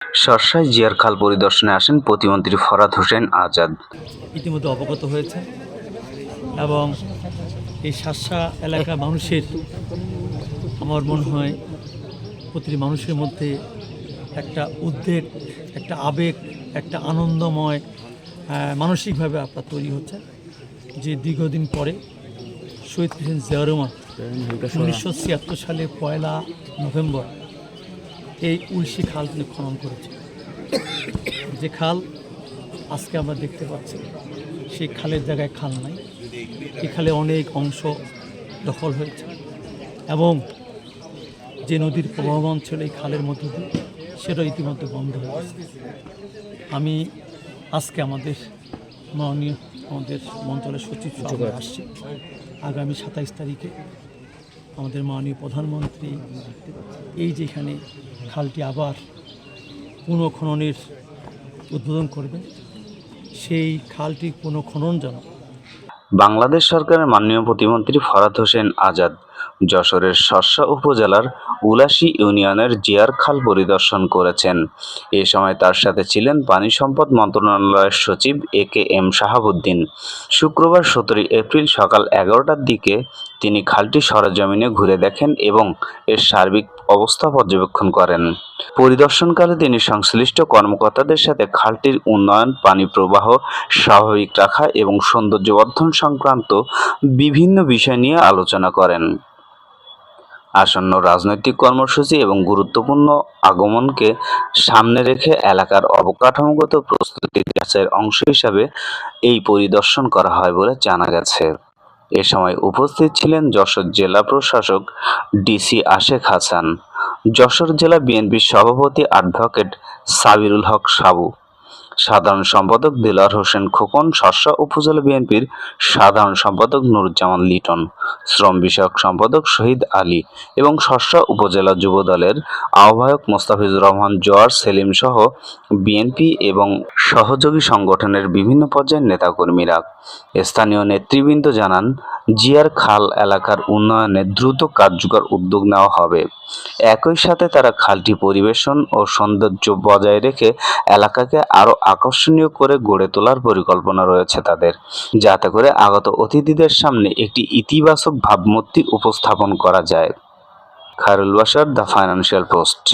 সরসায় জিয়ার খাল পরিদর্শনে আসেন প্রতিমন্ত্রী ফরহাদ হোসেন আজাদ। ইতিমধ্যে অবগত হয়েছে এবং এই শার্শা এলাকার মানুষের আমার মনে হয় প্রতিটি মানুষের মধ্যে একটা উদ্বেগ, একটা আবেগ, একটা আনন্দময় মানসিকভাবে আপনার তৈরি হচ্ছে যে দীর্ঘদিন পরে শহীদ প্রেসিডেন্ট জিয়া রহমান 1976 সালে 1 নভেম্বর এই উলসি খাল তিনি খনন করেছে। যে খাল আজকে আমরা দেখতে পাচ্ছি সেই খালের জায়গায় খাল নাই, এই খালে অনেক অংশ দখল হয়েছে এবং যে নদীর প্রবাহমান ছিল এই খালের মধ্যে দিয়ে সেটা ইতিমধ্যে বন্ধ হয়ে গেছে। আমি আজকে আমাদের মন্ত্রণালয়ের সচিব সভায় আসছি। আগামী 27 তারিখে আমাদের মাননীয় প্রধানমন্ত্রী এই যেখানে খালটি আবার পুনঃখননের উদ্বোধন করবেন, সেই খালটি পুনঃখনন যেন। বাংলাদেশ সরকারের মাননীয় প্রতিমন্ত্রী ফরহাদ হোসেন আজাদ যশোরের সরসা উপজেলার উলাশী ইউনিয়নের জিয়ার খাল পরিদর্শন করেছেন। এ সময় তার সাথে ছিলেন পানি সম্পদ মন্ত্রণালয়ের সচিব AKM শাহাবুদ্দিন। শুক্রবার 17 এপ্রিল সকাল 11টার দিকে তিনি খালটি সরেজমিনে ঘুরে দেখেন এবং এর সার্বিক অবস্থা পর্যবেক্ষণ করেন। পরিদর্শনকালে তিনি সংশ্লিষ্ট কর্মকর্তাদের সাথে খালটির উন্নয়ন, পানি প্রবাহ স্বাভাবিক রাখা এবং সৌন্দর্যবর্ধন সংক্রান্ত বিভিন্ন বিষয় নিয়ে আলোচনা করেন। আসন্ন রাজনৈতিক কর্মসূচি এবং গুরুত্বপূর্ণ আগমনকে সামনে রেখে এলাকার অবকাঠামোগত প্রস্তুতি যাচাইয়ের অংশ হিসাবে এই পরিদর্শন করা হয় বলে জানা গেছে। এ সময় উপস্থিত ছিলেন যশোর জেলা প্রশাসক DC আশেক হাসান, যশোর জেলা বিএনপির সভাপতি অ্যাডভোকেট সাবিরুল হক সাবু, সাধারণ সম্পাদক দেলোয়ার হোসেন খোকন, সরসা উপজেলা বিএনপির সাধারণ সম্পাদক নুরুজ্জামান লিটন, শ্রম বিষয়ক সম্পাদক শহীদ আলী এবং সরসা উপজেলা যুবদলের আহ্বায়ক মোস্তাফিজুর রহমান জোয়ার সেলিম সহ বিএনপি এবং সহযোগী সংগঠনের বিভিন্ন পর্যায়ের নেতাকর্মীরা। স্থানীয় নেতৃবৃন্দ জানান, জিয়ার খাল এলাকার উন্নয়নে দ্রুত কার্যকর উদ্যোগ নেওয়া হবে। একই সাথে তারা খালটি পরিবেশন ও সৌন্দর্য বজায় রেখে এলাকাকে আরও আকর্ষণীয় করে গড়ে তোলার পরিকল্পনা রয়েছে তাদের, যাতে করে আগত অতিথিদের সামনে একটি ইতিবাচক ভাবমূর্তি উপস্থাপন করা যায়। Khairul Bashar, the financial post.